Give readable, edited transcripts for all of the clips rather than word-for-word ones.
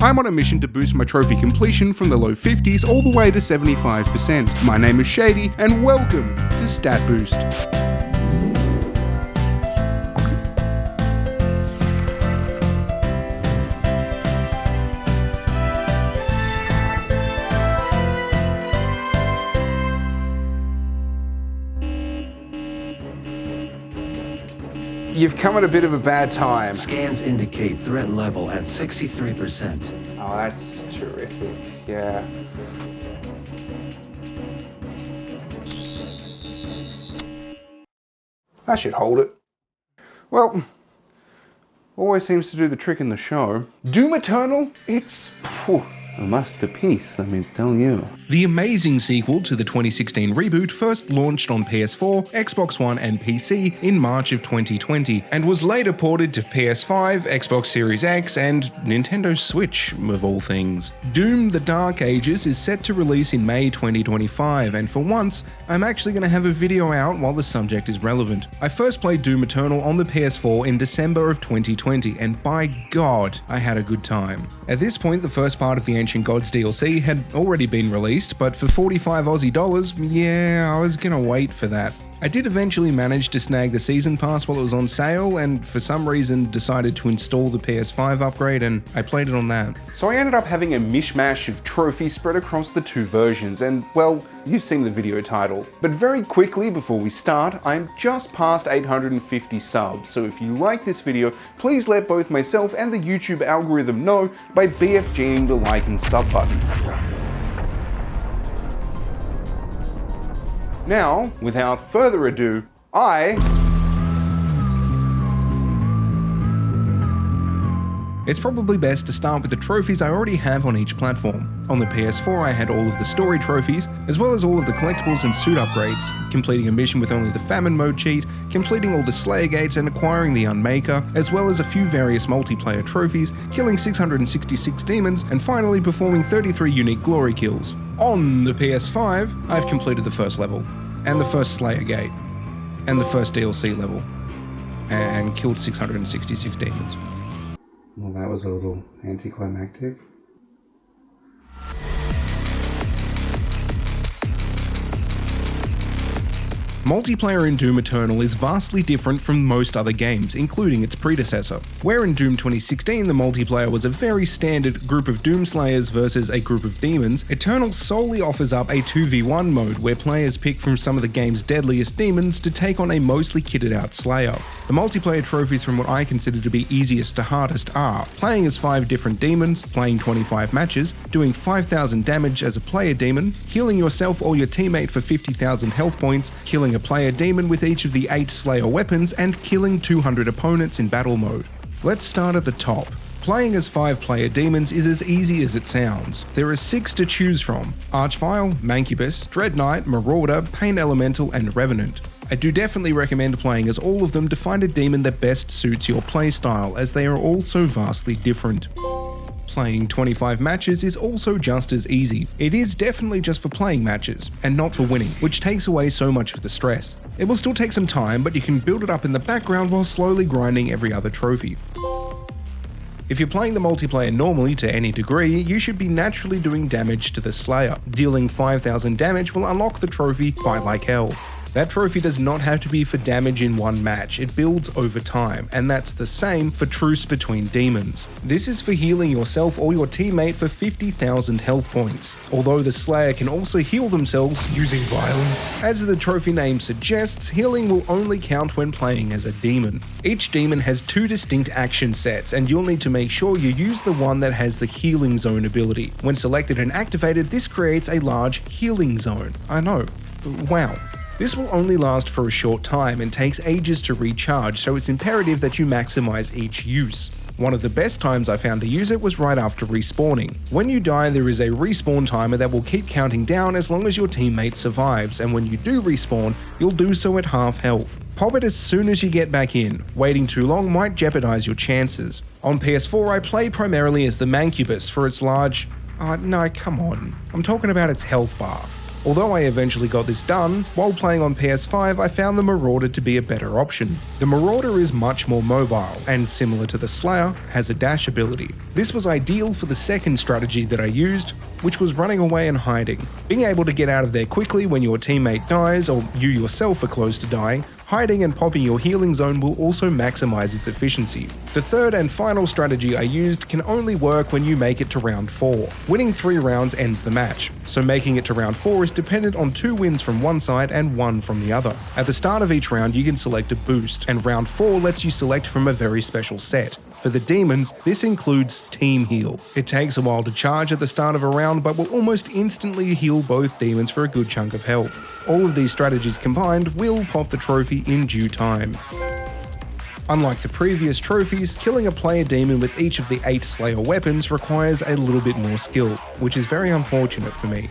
I'm on a mission to boost my trophy completion from the low 50s all the way to 75%. My name is Shady, and welcome to Stat Boost. You've come at a bit of a bad time. Scans indicate threat level at 63%. Oh, that's terrific. Yeah. That should hold it. Well, always seems to do the trick in the show. Doom Eternal, it's a masterpiece, let me tell you. The amazing sequel to the 2016 reboot first launched on PS4, Xbox One and PC in March of 2020, and was later ported to PS5, Xbox Series X, and Nintendo Switch, of all things. Doom: The Dark Ages is set to release in May 2025, and for once, I'm actually going to have a video out while the subject is relevant. I first played Doom Eternal on the PS4 in December of 2020, and by God, I had a good time. At this point, the first part of the Ancient Gods DLC had already been released, but for 45 Aussie dollars, yeah, I was gonna wait for that. I did eventually manage to snag the season pass while it was on sale, and for some reason decided to install the PS5 upgrade, and I played it on that. So I ended up having a mishmash of trophies spread across the two versions, and well, you've seen the video title. But very quickly before we start, I'm just past 850 subs, so if you like this video, please let both myself and the YouTube algorithm know by BFGing the like and sub buttons. Now, without further ado, It's probably best to start with the trophies I already have on each platform. On the PS4 I had all of the story trophies, as well as all of the collectibles and suit upgrades, completing a mission with only the famine mode cheat, completing all the Slayer gates and acquiring the Unmaker, as well as a few various multiplayer trophies, killing 666 demons, and finally performing 33 unique glory kills. On the PS5, I've completed the first level, and the first Slayer gate, and the first DLC level, and killed 666 demons. Well, that was a little anticlimactic. Multiplayer in Doom Eternal is vastly different from most other games, including its predecessor. Where in Doom 2016 the multiplayer was a very standard group of Doomslayers versus a group of demons, Eternal solely offers up a 2v1 mode where players pick from some of the game's deadliest demons to take on a mostly kitted out Slayer. The multiplayer trophies from what I consider to be easiest to hardest are playing as 5 different demons, playing 25 matches, doing 5,000 damage as a player demon, healing yourself or your teammate for 50,000 health points, killing a player demon with each of the 8 Slayer weapons, and killing 200 opponents in battle mode. Let's start at the top. Playing as 5 player demons is as easy as it sounds. There are 6 to choose from: Archvile, Mancubus, Dread Knight, Marauder, Pain Elemental, and Revenant. I do definitely recommend playing as all of them to find a demon that best suits your playstyle, as they are all so vastly different. Playing 25 matches is also just as easy. It is definitely just for playing matches, and not for winning, which takes away so much of the stress. It will still take some time, but you can build it up in the background while slowly grinding every other trophy. If you're playing the multiplayer normally to any degree, you should be naturally doing damage to the Slayer. Dealing 5,000 damage will unlock the trophy Fight Like Hell. That trophy does not have to be for damage in one match, it builds over time, and that's the same for Truce Between Demons. This is for healing yourself or your teammate for 50,000 health points, although the Slayer can also heal themselves using violence. As the trophy name suggests, healing will only count when playing as a demon. Each demon has 2 distinct action sets, and you'll need to make sure you use the one that has the Healing Zone ability. When selected and activated, this creates a large healing zone. I know, wow. This will only last for a short time and takes ages to recharge, so it's imperative that you maximize each use. One of the best times I found to use it was right after respawning. When you die, there is a respawn timer that will keep counting down as long as your teammate survives, and when you do respawn, you'll do so at half health. Pop it as soon as you get back in. Waiting too long might jeopardize your chances. On PS4, I play primarily as the Mancubus for its large... no, come on. I'm talking about its health bar. Although I eventually got this done, while playing on PS5 I found the Marauder to be a better option. The Marauder is much more mobile, and similar to the Slayer, has a dash ability. This was ideal for the second strategy that I used, which was running away and hiding. Being able to get out of there quickly when your teammate dies or you yourself are close to dying, hiding and popping your healing zone will also maximize its efficiency. The third and final strategy I used can only work when you make it to round 4. Winning 3 rounds ends the match, so making it to round 4 is dependent on 2 wins from one side and 1 from the other. At the start of each round you can select a boost, and round 4 lets you select from a very special set. For the demons, this includes Team Heal. It takes a while to charge at the start of a round, but will almost instantly heal both demons for a good chunk of health. All of these strategies combined will pop the trophy in due time. Unlike the previous trophies, killing a player demon with each of the 8 Slayer weapons requires a little bit more skill, which is very unfortunate for me.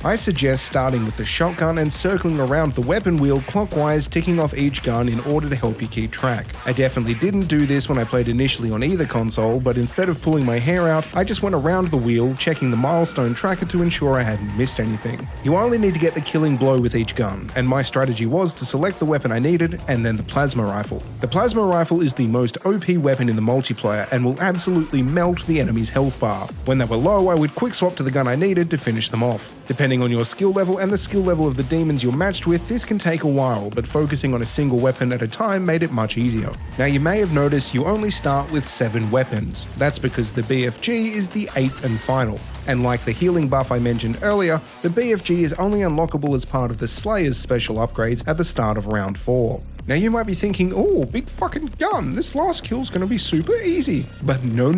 I suggest starting with the shotgun and circling around the weapon wheel clockwise, ticking off each gun in order to help you keep track. I definitely didn't do this when I played initially on either console, but instead of pulling my hair out, I just went around the wheel, checking the milestone tracker to ensure I hadn't missed anything. You only need to get the killing blow with each gun, and my strategy was to select the weapon I needed and then the plasma rifle. The plasma rifle is the most OP weapon in the multiplayer and will absolutely melt the enemy's health bar. When they were low, I would quick swap to the gun I needed to finish them off. Depending on your skill level and the skill level of the demons you're matched with, this can take a while, but focusing on a single weapon at a time made it much easier. Now you may have noticed you only start with 7 weapons. That's because the BFG is the 8th and final. And like the healing buff I mentioned earlier, the BFG is only unlockable as part of the Slayer's special upgrades at the start of round 4. Now you might be thinking, oh, big fucking gun, this last kill's gonna be super easy. But no.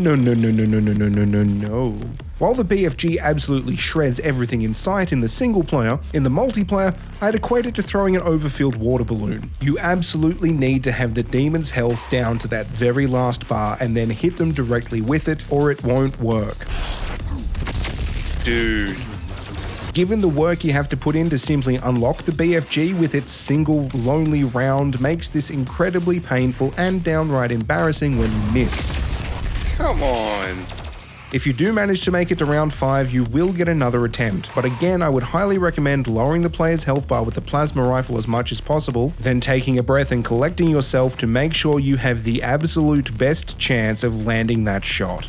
While the BFG absolutely shreds everything in sight in the single player, in the multiplayer, I'd equate it to throwing an overfilled water balloon. You absolutely need to have the demon's health down to that very last bar and then hit them directly with it, or it won't work. Dude. Given the work you have to put in to simply unlock the BFG with its single lonely round makes this incredibly painful and downright embarrassing when you miss. Come on. If you do manage to make it to round 5, you will get another attempt, but again I would highly recommend lowering the player's health bar with the plasma rifle as much as possible, then taking a breath and collecting yourself to make sure you have the absolute best chance of landing that shot.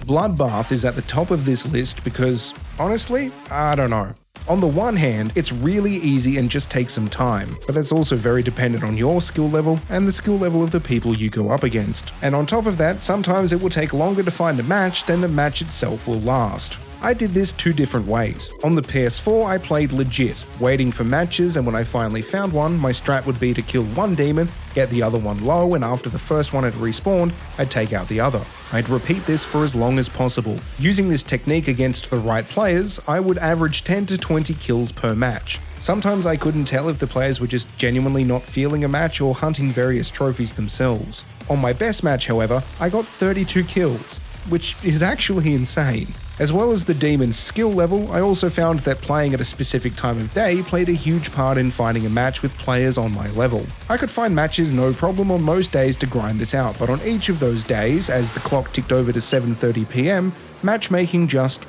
Bloodbath is at the top of this list because, honestly, I don't know. On the one hand, it's really easy and just takes some time, but that's also very dependent on your skill level and the skill level of the people you go up against. And on top of that, sometimes it will take longer to find a match than the match itself will last. I did this 2 different ways. On the PS4, I played legit, waiting for matches, and when I finally found one, my strat would be to kill one demon, get the other one low, and after the first one had respawned, I'd take out the other. I'd repeat this for as long as possible. Using this technique against the right players, I would average 10 to 20 kills per match. Sometimes I couldn't tell if the players were just genuinely not feeling a match or hunting various trophies themselves. On my best match, however, I got 32 kills, which is actually insane. As well as the demon's skill level, I also found that playing at a specific time of day played a huge part in finding a match with players on my level. I could find matches no problem on most days to grind this out, but on each of those days, as the clock ticked over to 7:30 PM, matchmaking just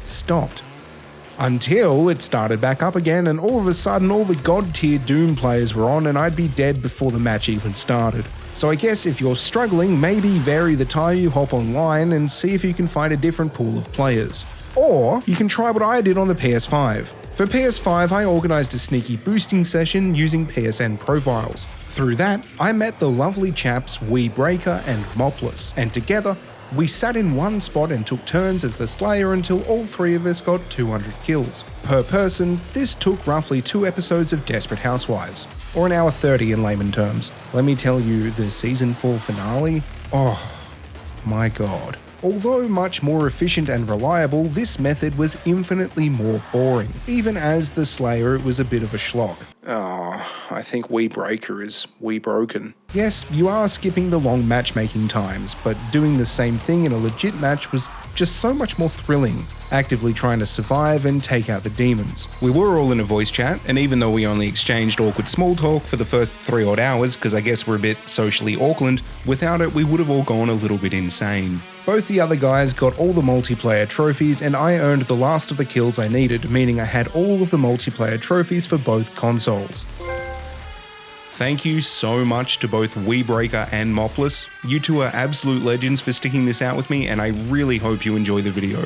stopped. Until it started back up again, and all of a sudden all the god tier Doom players were on and I'd be dead before the match even started. So I guess if you're struggling, maybe vary the time you hop online and see if you can find a different pool of players. Or you can try what I did on the PS5. For PS5, I organised a sneaky boosting session using PSN profiles. Through that, I met the lovely chaps Breaker and Mopless, and together, we sat in one spot and took turns as the Slayer until all 3 of us got 200 kills. Per person, this took roughly 2 episodes of Desperate Housewives. Or an hour 30 in layman terms. Let me tell you, the season 4 finale, oh my god. Although much more efficient and reliable, this method was infinitely more boring. Even as the Slayer, it was a bit of a schlock. Oh. I think We Breaker is We Broken. Yes, you are skipping the long matchmaking times, but doing the same thing in a legit match was just so much more thrilling, actively trying to survive and take out the demons. We were all in a voice chat, and even though we only exchanged awkward small talk for the first 3 odd hours, because I guess we're a bit socially Auckland, without it we would have all gone a little bit insane. Both the other guys got all the multiplayer trophies, and I earned the last of the kills I needed, meaning I had all of the multiplayer trophies for both consoles. Thank you so much to both Weebreaker and Mopless. You two are absolute legends for sticking this out with me, and I really hope you enjoy the video.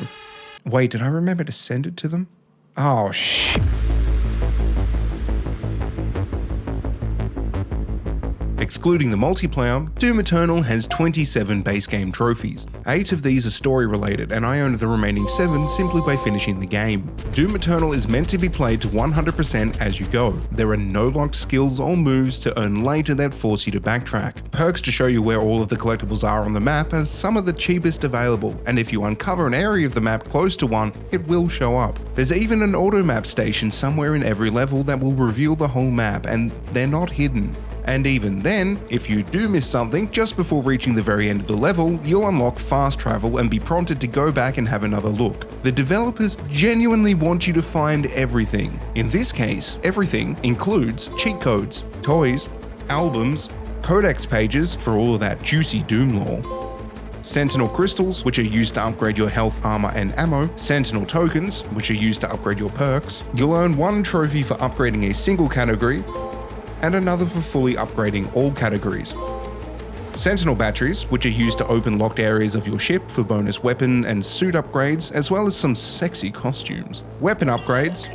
Wait, did I remember to send it to them? Oh shit. Excluding the multiplayer, Doom Eternal has 27 base game trophies. 8 of these are story related, and I earned the remaining 7 simply by finishing the game. Doom Eternal is meant to be played to 100% as you go. There are no locked skills or moves to earn later that force you to backtrack. Perks to show you where all of the collectibles are on the map are some of the cheapest available, and if you uncover an area of the map close to one, it will show up. There's even an auto map station somewhere in every level that will reveal the whole map, and they're not hidden. And even then, if you do miss something just before reaching the very end of the level, you'll unlock fast travel and be prompted to go back and have another look. The developers genuinely want you to find everything. In this case, everything includes cheat codes, toys, albums, codex pages for all of that juicy Doom lore, Sentinel crystals, which are used to upgrade your health, armor, and ammo, Sentinel tokens, which are used to upgrade your perks. You'll earn 1 trophy for upgrading a single category, and another for fully upgrading all categories. Sentinel batteries, which are used to open locked areas of your ship for bonus weapon and suit upgrades, as well as some sexy costumes. Weapon upgrades,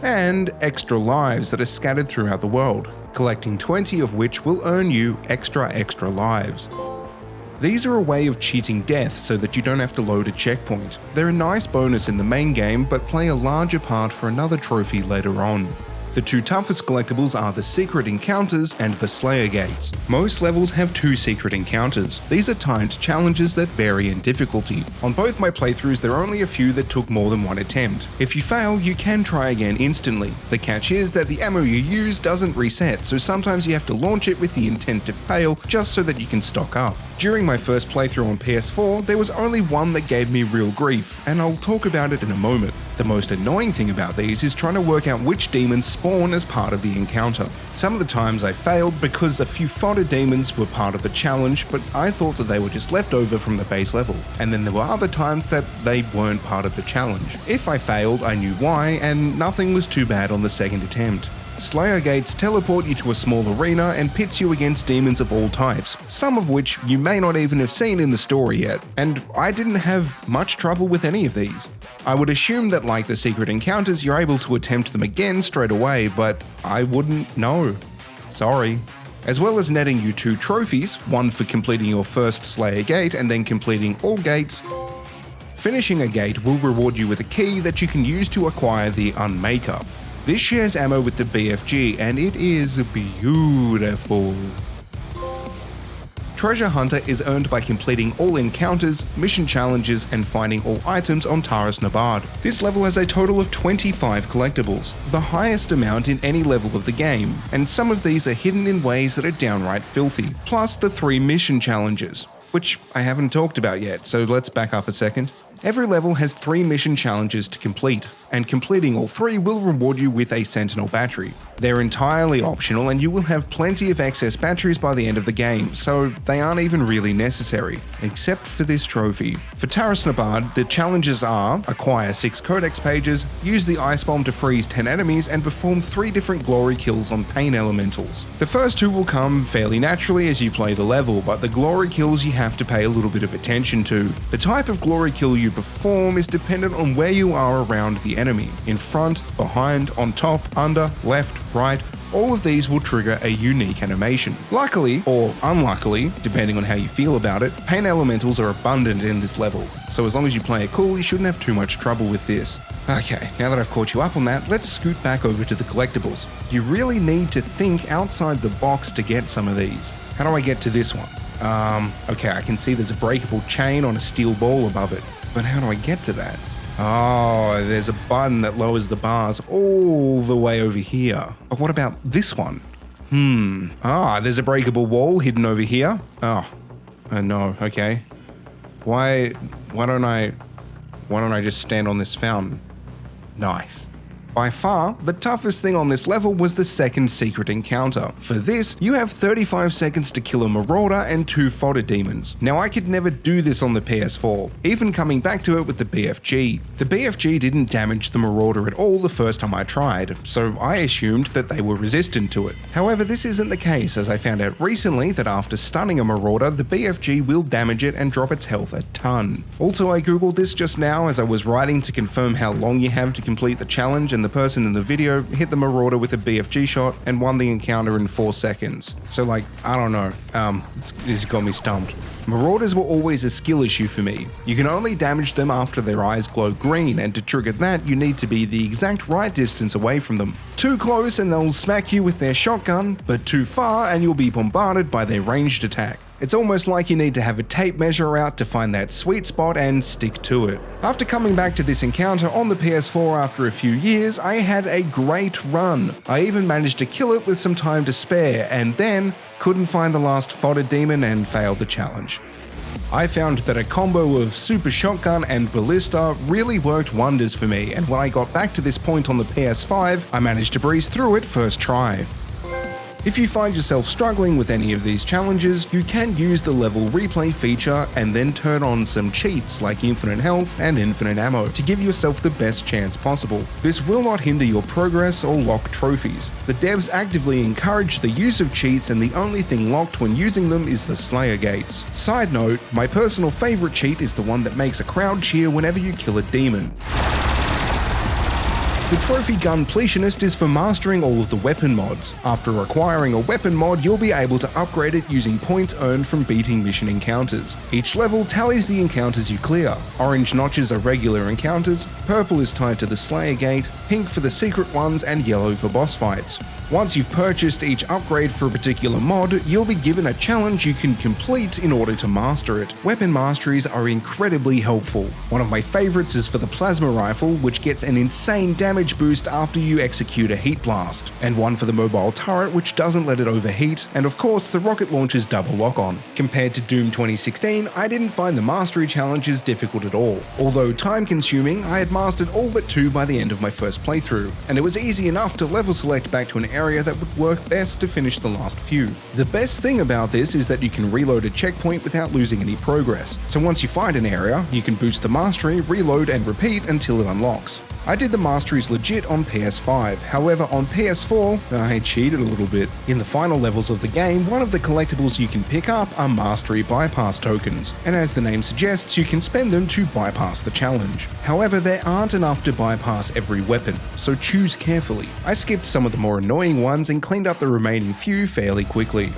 and extra lives that are scattered throughout the world, collecting 20 of which will earn you extra lives. These are a way of cheating death so that you don't have to load a checkpoint. They're a nice bonus in the main game, but play a larger part for another trophy later on. The 2 toughest collectibles are the Secret Encounters and the Slayer Gates. Most levels have 2 secret encounters. These are timed challenges that vary in difficulty. On both my playthroughs, there are only a few that took more than 1 attempt. If you fail, you can try again instantly. The catch is that the ammo you use doesn't reset, so sometimes you have to launch it with the intent to fail just so that you can stock up. During my first playthrough on PS4, there was only one that gave me real grief, and I'll talk about it in a moment. The most annoying thing about these is trying to work out which demons spawn as part of the encounter. Some of the times I failed because a few fodder demons were part of the challenge, but I thought that they were just left over from the base level, and then there were other times that they weren't part of the challenge. If I failed, I knew why, and nothing was too bad on the second attempt. Slayer Gates teleport you to a small arena and pits you against demons of all types, some of which you may not even have seen in the story yet, and I didn't have much trouble with any of these. I would assume that like the secret encounters, you're able to attempt them again straight away, but I wouldn't know. Sorry. As well as netting you 2 trophies, one for completing your first Slayer Gate and then completing all gates, finishing a gate will reward you with a key that you can use to acquire the Unmaker. This shares ammo with the BFG, and it is beautiful. Treasure Hunter is earned by completing all encounters, mission challenges, and finding all items on Taras Nabad. This level has a total of 25 collectibles, the highest amount in any level of the game, and some of these are hidden in ways that are downright filthy, plus the 3 mission challenges, which I haven't talked about yet, so let's back up a second. Every level has 3 mission challenges to complete, and completing all 3 will reward you with a Sentinel battery. They're entirely optional, and you will have plenty of excess batteries by the end of the game, so they aren't even really necessary, except for this trophy. For Taras Nabad, the challenges are acquire 6 codex pages, use the ice bomb to freeze 10 enemies, and perform 3 different glory kills on pain elementals. The first 2 will come fairly naturally as you play the level, but the glory kills you have to pay a little bit of attention to. The type of glory kill you perform is dependent on where you are around the enemy. In front, behind, on top, under, left, right, all of these will trigger a unique animation. Luckily, or unluckily, depending on how you feel about it, pain elementals are abundant in this level, so as long as you play it cool, you shouldn't have too much trouble with this. Okay, now that I've caught you up on that, let's scoot back over to the collectibles. You really need to think outside the box to get some of these. How do I get to this one? Okay, I can see there's a breakable chain on a steel ball above it, but how do I get to that? Oh, there's a button that lowers the bars all the way over here. But what about this one? There's a breakable wall hidden over here. No, okay. Why don't I just stand on this fountain? Nice. By far, the toughest thing on this level was the second secret encounter. For this, you have 35 seconds to kill a Marauder and 2 fodder demons. Now I could never do this on the PS4, even coming back to it with the BFG. The BFG didn't damage the Marauder at all the first time I tried, so I assumed that they were resistant to it. However, this isn't the case, as I found out recently that after stunning a Marauder, the BFG will damage it and drop its health a ton. Also, I googled this just now as I was writing to confirm how long you have to complete the challenge, and the person in the video hit the Marauder with a BFG shot and won the encounter in 4 seconds. So like, I don't know, this got me stumped. Marauders were always a skill issue for me. You can only damage them after their eyes glow green, and to trigger that you need to be the exact right distance away from them. Too close and they'll smack you with their shotgun, but too far and you'll be bombarded by their ranged attack. It's almost like you need to have a tape measure out to find that sweet spot and stick to it. After coming back to this encounter on the PS4 after a few years, I had a great run. I even managed to kill it with some time to spare, and then couldn't find the last fodder demon and failed the challenge. I found that a combo of super shotgun and ballista really worked wonders for me, and when I got back to this point on the PS5, I managed to breeze through it first try. If you find yourself struggling with any of these challenges, you can use the level replay feature and then turn on some cheats like infinite health and infinite ammo to give yourself the best chance possible. This will not hinder your progress or lock trophies. The devs actively encourage the use of cheats, and the only thing locked when using them is the Slayer gates. Side note, my personal favorite cheat is the one that makes a crowd cheer whenever you kill a demon. The Trophy Gunpletionist is for mastering all of the weapon mods. After acquiring a weapon mod, you'll be able to upgrade it using points earned from beating mission encounters. Each level tallies the encounters you clear. Orange notches are regular encounters, purple is tied to the Slayer Gate, pink for the secret ones, and yellow for boss fights. Once you've purchased each upgrade for a particular mod, you'll be given a challenge you can complete in order to master it. Weapon masteries are incredibly helpful. One of my favorites is for the plasma rifle, which gets an insane damage boost after you execute a heat blast, and one for the mobile turret, which doesn't let it overheat, and of course the rocket launcher's double lock-on. Compared to Doom 2016, I didn't find the mastery challenges difficult at all. Although time-consuming, I had mastered all but 2 by the end of my first playthrough, and it was easy enough to level select back to an area that would work best to finish the last few. The best thing about this is that you can reload a checkpoint without losing any progress, so once you find an area, you can boost the mastery, reload and repeat until it unlocks. I did the masteries legit on PS5, however on PS4, I cheated a little bit. In the final levels of the game, one of the collectibles you can pick up are mastery bypass tokens, and as the name suggests, you can spend them to bypass the challenge. However, there aren't enough to bypass every weapon, so choose carefully. I skipped some of the more annoying ones and cleaned up the remaining few fairly quickly.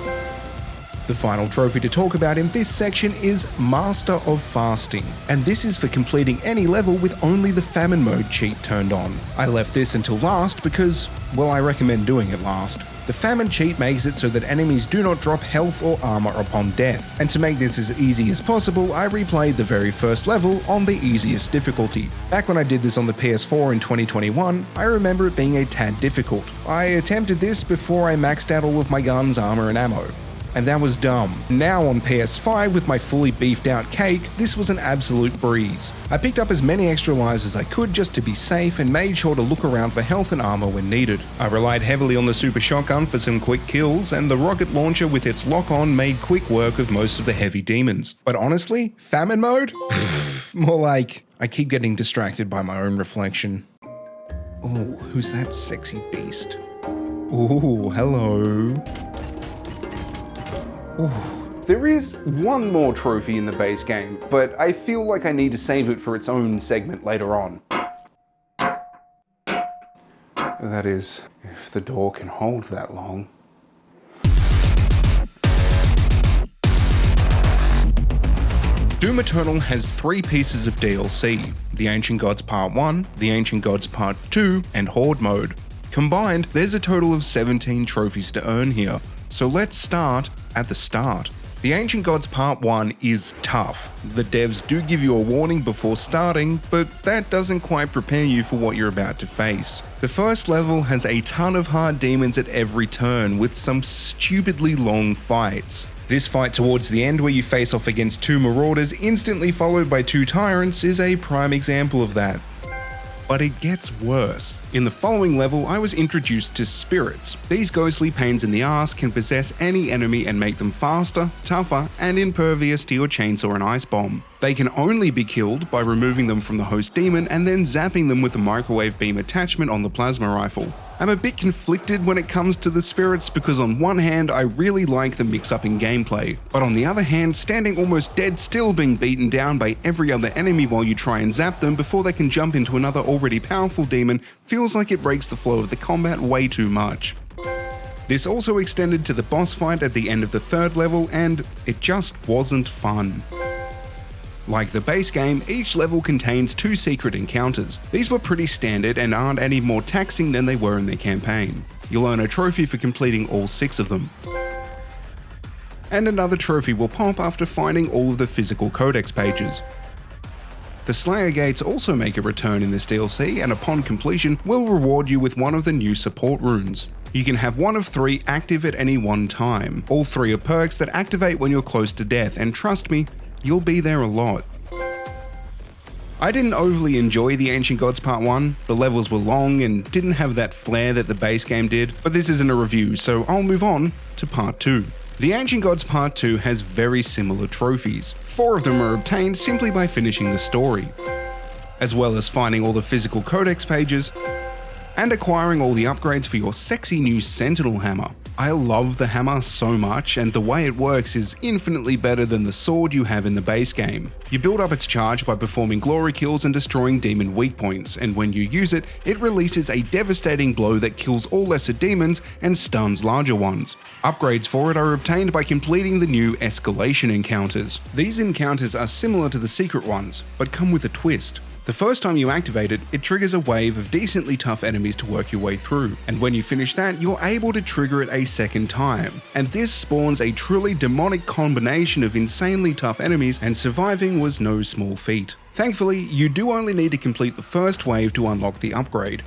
The final trophy to talk about in this section is Master of Fasting, and this is for completing any level with only the famine mode cheat turned on. I left this until last because, well, I recommend doing it last. The famine cheat makes it so that enemies do not drop health or armor upon death, and to make this as easy as possible, I replayed the very first level on the easiest difficulty. Back when I did this on the PS4 in 2021, I remember it being a tad difficult. I attempted this before I maxed out all of my guns, armor and ammo. And that was dumb. Now on PS5 with my fully beefed out cake, this was an absolute breeze. I picked up as many extra lives as I could just to be safe and made sure to look around for health and armor when needed. I relied heavily on the super shotgun for some quick kills, and the rocket launcher with its lock-on made quick work of most of the heavy demons. But honestly, famine mode? More like, I keep getting distracted by my own reflection. Ooh, who's that sexy beast? Ooh, hello. Ooh. There is one more trophy in the base game, but I feel like I need to save it for its own segment later on. That is, if the door can hold that long. Doom Eternal has 3 pieces of DLC, the Ancient Gods Part 1, the Ancient Gods Part 2, and Horde Mode. Combined, there's a total of 17 trophies to earn here, so let's start at the start. The Ancient Gods Part 1 is tough. The devs do give you a warning before starting, but that doesn't quite prepare you for what you're about to face. The first level has a ton of hard demons at every turn, with some stupidly long fights. This fight towards the end where you face off against 2 marauders instantly followed by 2 tyrants is a prime example of that. But it gets worse. In the following level, I was introduced to spirits. These ghostly pains in the ass can possess any enemy and make them faster, tougher, and impervious to your chainsaw and ice bomb. They can only be killed by removing them from the host demon and then zapping them with the microwave beam attachment on the plasma rifle. I'm a bit conflicted when it comes to the spirits because on one hand I really like the mix up in gameplay, but on the other hand standing almost dead still being beaten down by every other enemy while you try and zap them before they can jump into another already powerful demon feels like it breaks the flow of the combat way too much. This also extended to the boss fight at the end of the 3rd level and it just wasn't fun. Like the base game, each level contains 2 secret encounters. These were pretty standard and aren't any more taxing than they were in their campaign. You'll earn a trophy for completing all 6 of them. And another trophy will pop after finding all of the physical codex pages. The Slayer Gates also make a return in this DLC and upon completion will reward you with one of the new support runes. You can have one of 3 active at any one time. All 3 are perks that activate when you're close to death and trust me, you'll be there a lot. I didn't overly enjoy the Ancient Gods Part 1, the levels were long and didn't have that flair that the base game did, but this isn't a review so I'll move on to Part 2. The Ancient Gods Part 2 has very similar trophies. 4 of them are obtained simply by finishing the story, as well as finding all the physical codex pages and acquiring all the upgrades for your sexy new Sentinel hammer. I love the hammer so much and the way it works is infinitely better than the sword you have in the base game. You build up its charge by performing glory kills and destroying demon weak points, and when you use it, it releases a devastating blow that kills all lesser demons and stuns larger ones. Upgrades for it are obtained by completing the new escalation encounters. These encounters are similar to the secret ones, but come with a twist. The first time you activate it, it triggers a wave of decently tough enemies to work your way through, and when you finish that, you're able to trigger it a second time. And this spawns a truly demonic combination of insanely tough enemies, and surviving was no small feat. Thankfully, you do only need to complete the first wave to unlock the upgrade.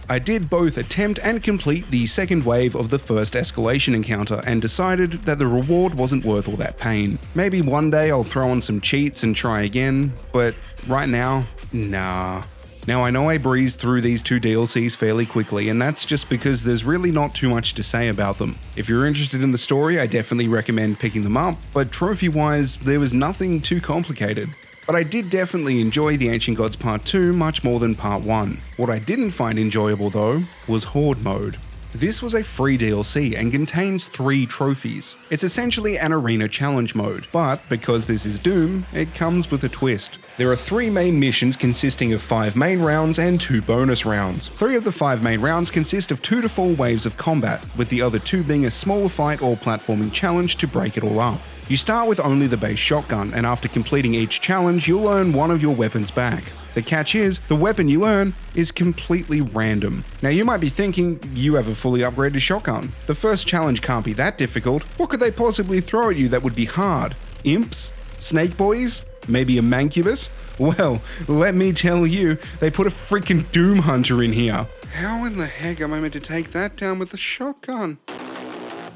I did both attempt and complete the second wave of the first escalation encounter and decided that the reward wasn't worth all that pain. Maybe one day I'll throw on some cheats and try again, but right now, nah. Now I know I breezed through these 2 DLCs fairly quickly and that's just because there's really not too much to say about them. If you're interested in the story, I definitely recommend picking them up, but trophy wise, there was nothing too complicated. But I did definitely enjoy the Ancient Gods Part 2 much more than Part 1. What I didn't find enjoyable though, was Horde Mode. This was a free DLC and contains 3 trophies. It's essentially an arena challenge mode, but because this is Doom, it comes with a twist. There are 3 main missions consisting of 5 main rounds and 2 bonus rounds. 3 of the 5 main rounds consist of 2 to 4 waves of combat, with the other 2 being a small fight or platforming challenge to break it all up. You start with only the base shotgun, and after completing each challenge, you'll earn one of your weapons back. The catch is, the weapon you earn is completely random. Now you might be thinking, you have a fully upgraded shotgun. The first challenge can't be that difficult. What could they possibly throw at you that would be hard? Imps? Snake boys? Maybe a mancubus? Well, let me tell you, they put a freaking Doom Hunter in here. How in the heck am I meant to take that down with a shotgun?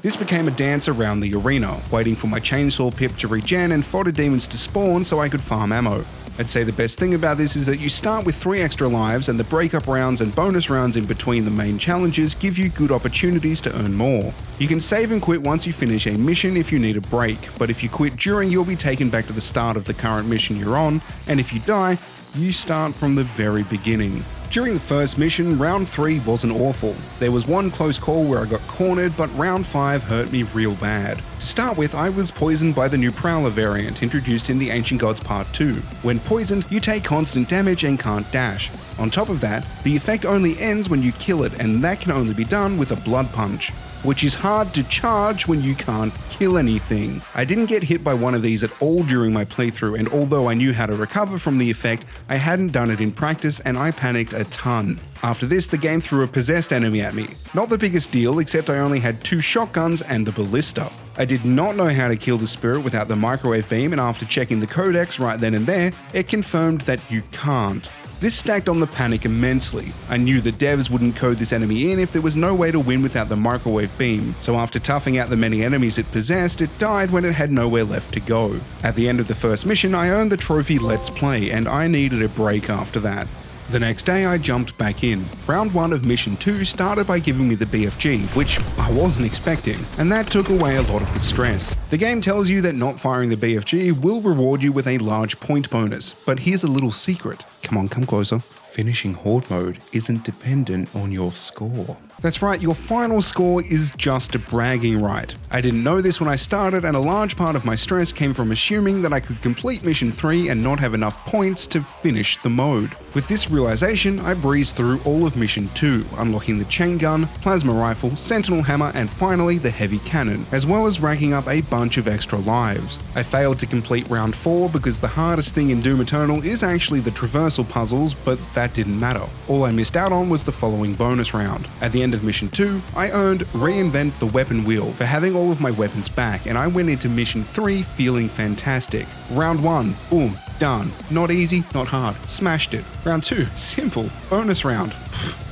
This became a dance around the arena, waiting for my chainsaw pip to regen and fodder demons to spawn so I could farm ammo. I'd say the best thing about this is that you start with 3 extra lives and the breakup rounds and bonus rounds in between the main challenges give you good opportunities to earn more. You can save and quit once you finish a mission if you need a break, but if you quit during you'll be taken back to the start of the current mission you're on, and if you die, you start from the very beginning. During the first mission, round 3 wasn't awful. There was one close call where I got cornered, but round 5 hurt me real bad. To start with, I was poisoned by the new Prowler variant introduced in the Ancient Gods Part 2. When poisoned, you take constant damage and can't dash. On top of that, the effect only ends when you kill it, and that can only be done with a blood punch, which is hard to charge when you can't kill anything. I didn't get hit by one of these at all during my playthrough, and although I knew how to recover from the effect, I hadn't done it in practice and I panicked a ton. After this, the game threw a possessed enemy at me. Not the biggest deal, except I only had 2 shotguns and the ballista. I did not know how to kill the spirit without the microwave beam, and after checking the codex right then and there, it confirmed that you can't. This stacked on the panic immensely. I knew the devs wouldn't code this enemy in if there was no way to win without the microwave beam, so after toughing out the many enemies it possessed, it died when it had nowhere left to go. At the end of the first mission, I earned the trophy Let's Play, and I needed a break after that. The next day I jumped back in. Round 1 of Mission 2 started by giving me the BFG, which I wasn't expecting, and that took away a lot of the stress. The game tells you that not firing the BFG will reward you with a large point bonus, but here's a little secret. Come on, come closer. Finishing Horde Mode isn't dependent on your score. That's right, your final score is just a bragging right. I didn't know this when I started, and a large part of my stress came from assuming that I could complete Mission 3 and not have enough points to finish the mode. With this realization, I breezed through all of Mission 2, unlocking the chain gun, plasma rifle, sentinel hammer, and finally the heavy cannon, as well as racking up a bunch of extra lives. I failed to complete Round 4 because the hardest thing in Doom Eternal is actually the traversal puzzles, but that didn't matter. All I missed out on was the following bonus round. At the end of Mission 2, I earned Reinvent the Weapon Wheel for having all of my weapons back, and I went into Mission 3 feeling fantastic. Round 1, boom, done. Not easy, not hard, smashed it. Round 2, simple, bonus round.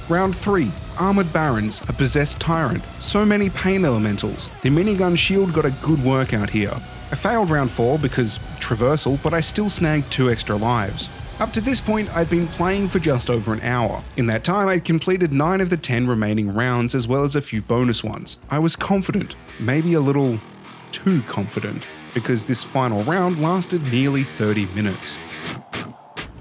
Round 3, Armored Barons, a possessed tyrant, so many pain elementals. The minigun shield got a good workout here. I failed round 4 because traversal, but I still snagged 2 extra lives. Up to this point, I'd been playing for just over an hour. In that time, I'd completed 9 of the 10 remaining rounds as well as a few bonus ones. I was confident, maybe a little too confident, because this final round lasted nearly 30 minutes.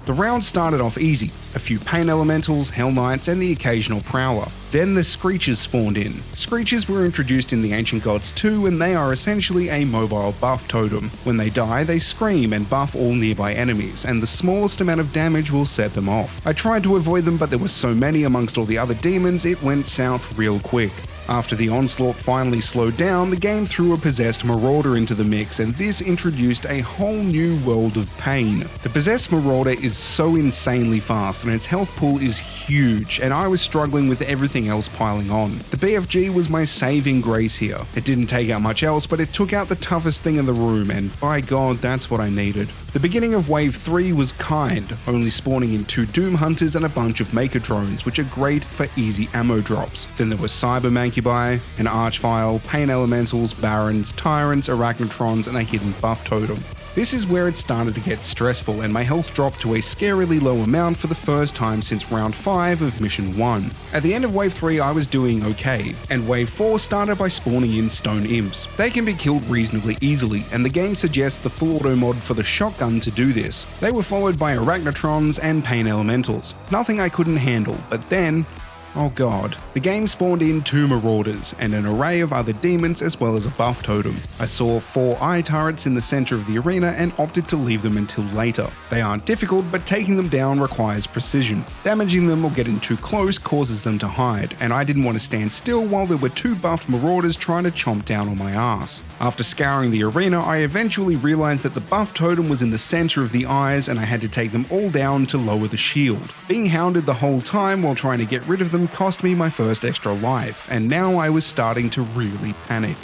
The round started off easy, a few pain elementals, hell knights, and the occasional prowler. Then the Screechers spawned in. Screechers were introduced in the Ancient Gods 2, and they are essentially a mobile buff totem. When they die, they scream and buff all nearby enemies, and the smallest amount of damage will set them off. I tried to avoid them, but there were so many amongst all the other demons, it went south real quick. After the onslaught finally slowed down, the game threw a possessed marauder into the mix, and this introduced a whole new world of pain. The possessed marauder is so insanely fast, and its health pool is huge, and I was struggling with everything else piling on. The BFG was my saving grace here. It didn't take out much else, but it took out the toughest thing in the room, and by God, that's what I needed. The beginning of Wave 3 was kind, only spawning in 2 Doom Hunters and a bunch of Maker Drones, which are great for easy ammo drops. Then there was Cyber Mancubi, an Archvile, Pain Elementals, Barons, Tyrants, Arachnotrons, and a hidden buff totem. This is where it started to get stressful, and my health dropped to a scarily low amount for the first time since round 5 of Mission 1. At the end of Wave 3 I was doing okay, and Wave 4 started by spawning in Stone Imps. They can be killed reasonably easily, and the game suggests the full auto mod for the shotgun to do this. They were followed by Arachnotrons and Pain Elementals. Nothing I couldn't handle, but then oh god. The game spawned in 2 Marauders and an array of other demons as well as a buff totem. I saw 4 eye turrets in the center of the arena and opted to leave them until later. They aren't difficult, but taking them down requires precision. Damaging them or getting too close causes them to hide, and I didn't want to stand still while there were 2 buffed Marauders trying to chomp down on my ass. After scouring the arena, I eventually realized that the buff totem was in the center of the eyes and I had to take them all down to lower the shield. Being hounded the whole time while trying to get rid of them cost me my first extra life, and now I was starting to really panic.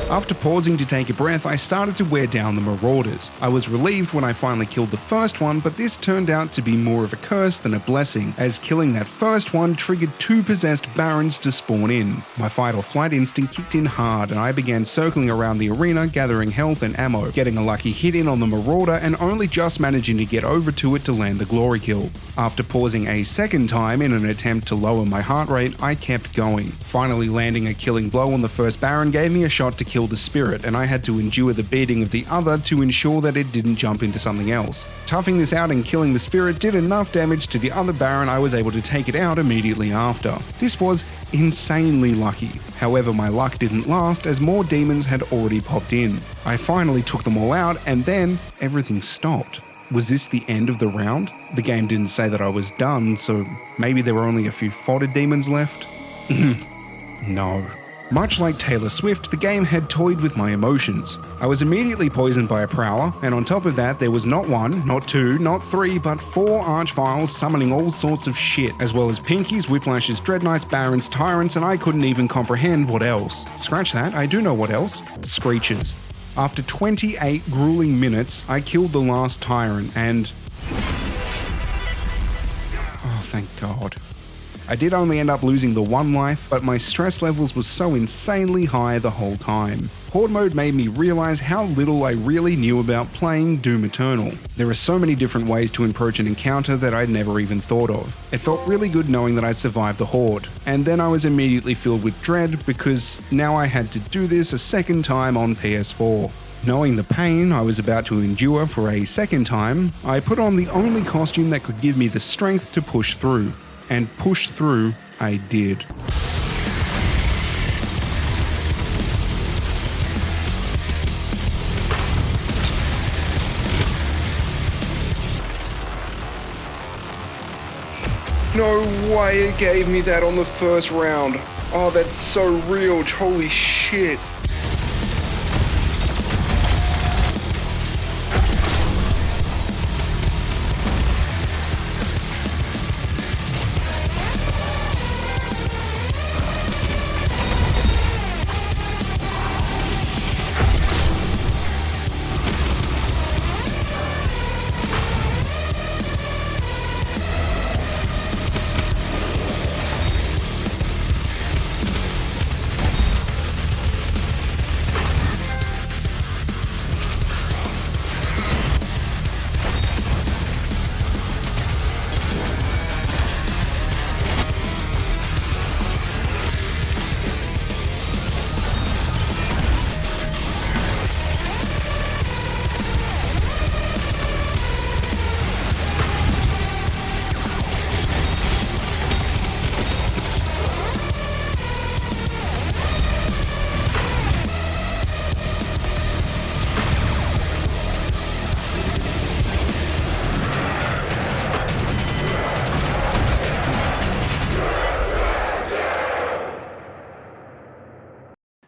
After pausing to take a breath, I started to wear down the Marauders. I was relieved when I finally killed the first one, but this turned out to be more of a curse than a blessing, as killing that first one triggered 2 possessed Barons to spawn in. My fight or flight instinct kicked in hard, and I began circling around the arena gathering health and ammo, getting a lucky hit in on the Marauder and only just managing to get over to it to land the glory kill. After pausing a second time in an attempt to lower my heart rate, I kept going. Finally landing a killing blow on the first Baron gave me a shot to kill the spirit, and I had to endure the beating of the other to ensure that it didn't jump into something else. Toughing this out and killing the spirit did enough damage to the other Baron I was able to take it out immediately after. This was insanely lucky. However, my luck didn't last as more demons had already popped in. I finally took them all out and then everything stopped. Was this the end of the round? The game didn't say that I was done, so maybe there were only a few fodder demons left? No. Much like Taylor Swift, the game had toyed with my emotions. I was immediately poisoned by a prowler, and on top of that there was not one, not two, not three, but 4 archviles summoning all sorts of shit, as well as pinkies, whiplashes, dreadknights, barons, tyrants, and I couldn't even comprehend what else. Scratch that, I do know what else. Screeches. After 28 grueling minutes, I killed the last tyrant and... oh, thank God. I did only end up losing the 1 life, but my stress levels were so insanely high the whole time. Horde Mode made me realize how little I really knew about playing Doom Eternal. There are so many different ways to approach an encounter that I'd never even thought of. It felt really good knowing that I'd survived the Horde, and then I was immediately filled with dread because now I had to do this a second time on PS4. Knowing the pain I was about to endure for a second time, I put on the only costume that could give me the strength to push through. And push through I did. No way it gave me that on the first round. Oh, that's so real, holy shit.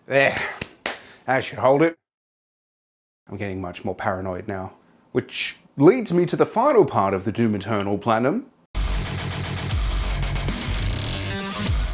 There, that should hold it. I'm getting much more paranoid now. Which leads me to the final part of the Doom Eternal Platinum.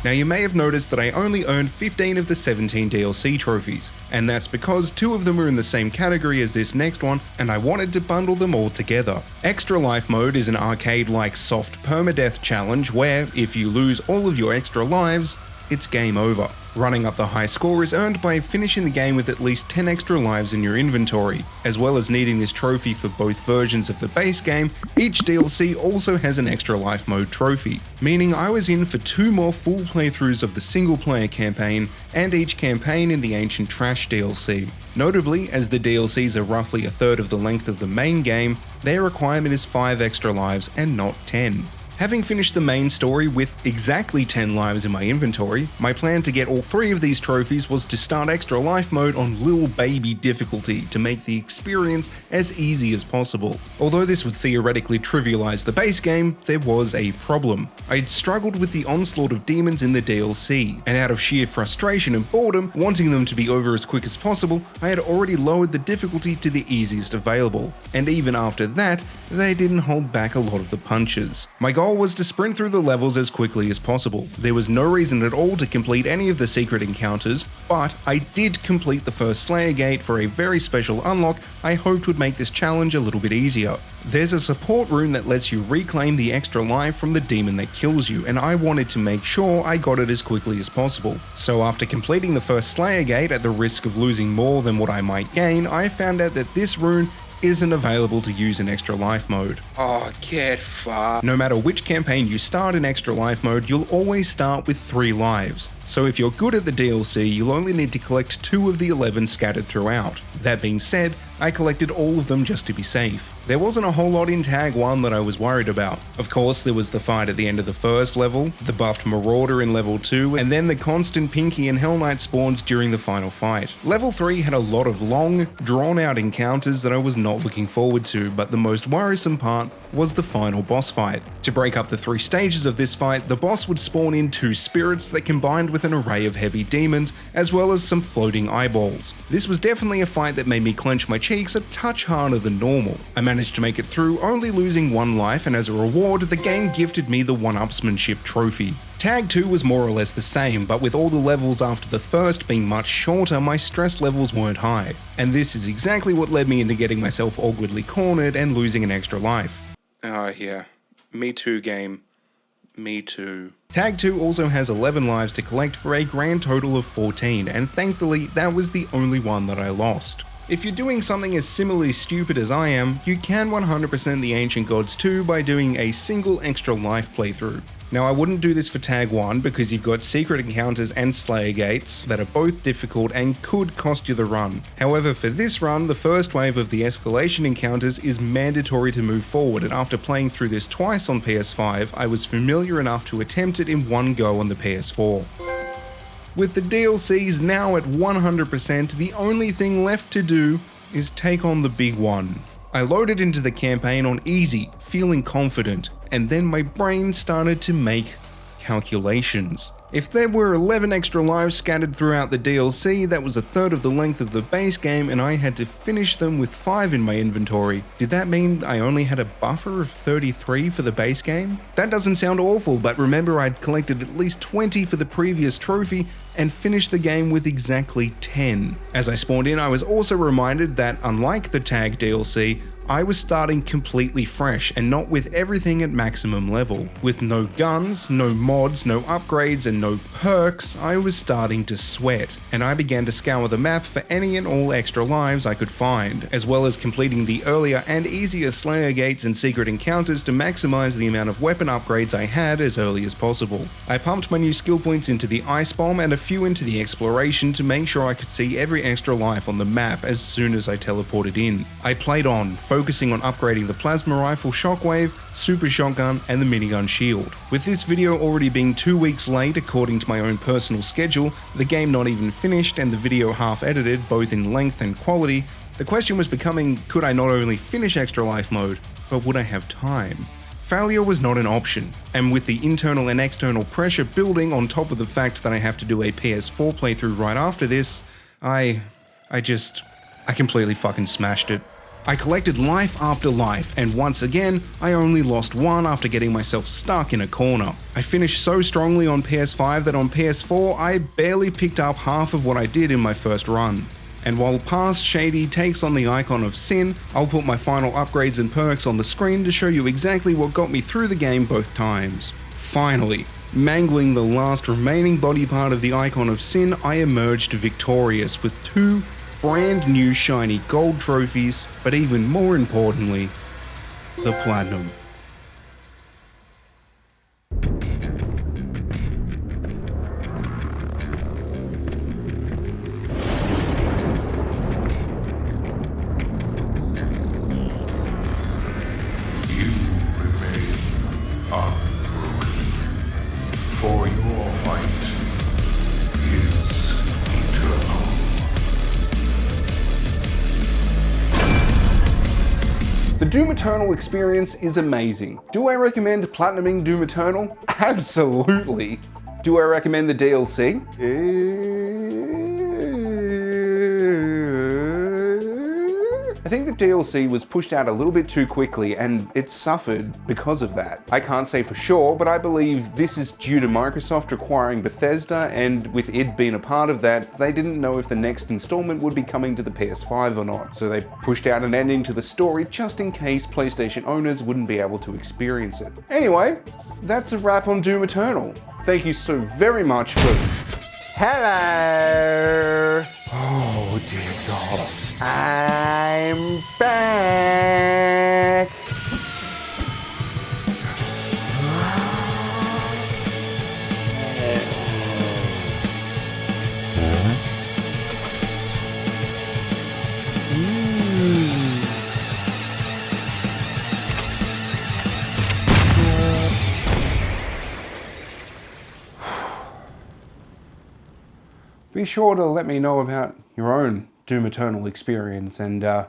Now you may have noticed that I only earned 15 of the 17 DLC trophies, and that's because 2 of them are in the same category as this next one, and I wanted to bundle them all together. Extra Life Mode is an arcade-like soft permadeath challenge where, if you lose all of your extra lives, it's game over. Running up the high score is earned by finishing the game with at least 10 extra lives in your inventory. As well as needing this trophy for both versions of the base game, each DLC also has an Extra Life Mode trophy, meaning I was in for 2 more full playthroughs of the single player campaign and each campaign in the Ancient Trash DLC. Notably, as the DLCs are roughly a third of the length of the main game, their requirement is 5 extra lives and not 10. Having finished the main story with exactly 10 lives in my inventory, my plan to get all 3 of these trophies was to start Extra Life Mode on Lil Baby difficulty to make the experience as easy as possible. Although this would theoretically trivialize the base game, there was a problem. I'd struggled with the onslaught of demons in the DLC, and out of sheer frustration and boredom, wanting them to be over as quick as possible, I had already lowered the difficulty to the easiest available, and even after that, they didn't hold back a lot of the punches. My goal was to sprint through the levels as quickly as possible. There was no reason at all to complete any of the secret encounters, but I did complete the first Slayer Gate for a very special unlock I hoped would make this challenge a little bit easier. There's a support room that lets you reclaim the extra life from the demon that kills you, and I wanted to make sure I got it as quickly as possible. So after completing the first Slayer Gate at the risk of losing more than what I might gain, I found out that this rune isn't available to use in Extra Life Mode. Oh, get fucked. No matter which campaign you start in Extra Life Mode, you'll always start with 3 lives. So if you're good at the DLC, you'll only need to collect 2 of the 11 scattered throughout. That being said, I collected all of them just to be safe. There wasn't a whole lot in Tag 1 that I was worried about. Of course, there was the fight at the end of the first level, the buffed Marauder in level 2, and then the constant Pinky and Hell Knight spawns during the final fight. Level 3 had a lot of long, drawn-out encounters that I was not looking forward to, but the most worrisome part was the final boss fight. To break up the 3 stages of this fight, the boss would spawn in 2 spirits that combined with an array of heavy demons, as well as some floating eyeballs. This was definitely a fight that made me clench my cheeks a touch harder than normal. I managed to make it through, only losing 1 life, and as a reward, the game gifted me the one-upsmanship trophy. Tag 2 was more or less the same, but with all the levels after the first being much shorter, my stress levels weren't high. And this is exactly what led me into getting myself awkwardly cornered and losing an extra life. Yeah. Me too, game. Me too. Tag 2 also has 11 lives to collect for a grand total of 14, and thankfully that was the only one that I lost. If you're doing something as similarly stupid as I am, you can 100% the Ancient Gods 2 by doing a single extra life playthrough. Now I wouldn't do this for Tag 1 because you've got secret encounters and Slayer gates that are both difficult and could cost you the run. However, for this run, the first wave of the escalation encounters is mandatory to move forward, and after playing through this twice on PS5, I was familiar enough to attempt it in one go on the PS4. With the DLCs now at 100%, the only thing left to do is take on the big one. I loaded into the campaign on easy, feeling confident, and then my brain started to make calculations. If there were 11 extra lives scattered throughout the DLC, that was a third of the length of the base game, and I had to finish them with 5 in my inventory. Did that mean I only had a buffer of 33 for the base game? That doesn't sound awful, but remember I'd collected at least 20 for the previous trophy and finished the game with exactly 10. As I spawned in, I was also reminded that unlike the Tag DLC, I was starting completely fresh and not with everything at maximum level. With no guns, no mods, no upgrades, and no perks, I was starting to sweat, and I began to scour the map for any and all extra lives I could find, as well as completing the earlier and easier Slayer gates and secret encounters to maximize the amount of weapon upgrades I had as early as possible. I pumped my new skill points into the Ice Bomb and a few into the Exploration to make sure I could see every extra life on the map as soon as I teleported in. I played on, focusing on upgrading the Plasma Rifle Shockwave, Super Shotgun, and the Minigun Shield. With this video already being 2 weeks late according to my own personal schedule, the game not even finished, and the video half edited both in length and quality, the question was becoming, could I not only finish Extra Life Mode, but would I have time? Failure was not an option, and with the internal and external pressure building on top of the fact that I have to do a PS4 playthrough right after this, I completely fucking smashed it. I collected life after life, and once again, I only lost 1 after getting myself stuck in a corner. I finished so strongly on PS5 that on PS4, I barely picked up half of what I did in my first run. And while past Shady takes on the icon of Sin, I'll put my final upgrades and perks on the screen to show you exactly what got me through the game both times. Finally, mangling the last remaining body part of the icon of Sin, I emerged victorious with 2 brand new shiny gold trophies, but even more importantly, the platinum. You remain unbroken, for your fight is eternal. The Doom Eternal experience is amazing. Do I recommend platinuming Doom Eternal? Absolutely. Do I recommend the DLC? I think the DLC was pushed out a little bit too quickly, and it suffered because of that. I can't say for sure, but I believe this is due to Microsoft acquiring Bethesda, and with id being a part of that, they didn't know if the next installment would be coming to the PS5 or not, so they pushed out an ending to the story just in case PlayStation owners wouldn't be able to experience it. Anyway, that's a wrap on Doom Eternal. Thank you so very much for... Hello! Oh dear God. I'm back! Be sure to let me know about your own Doom Eternal experience, and if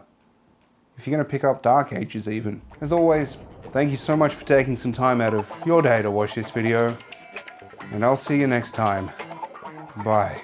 you're going to pick up Dark Ages even. As always, thank you so much for taking some time out of your day to watch this video, and I'll see you next time. Bye.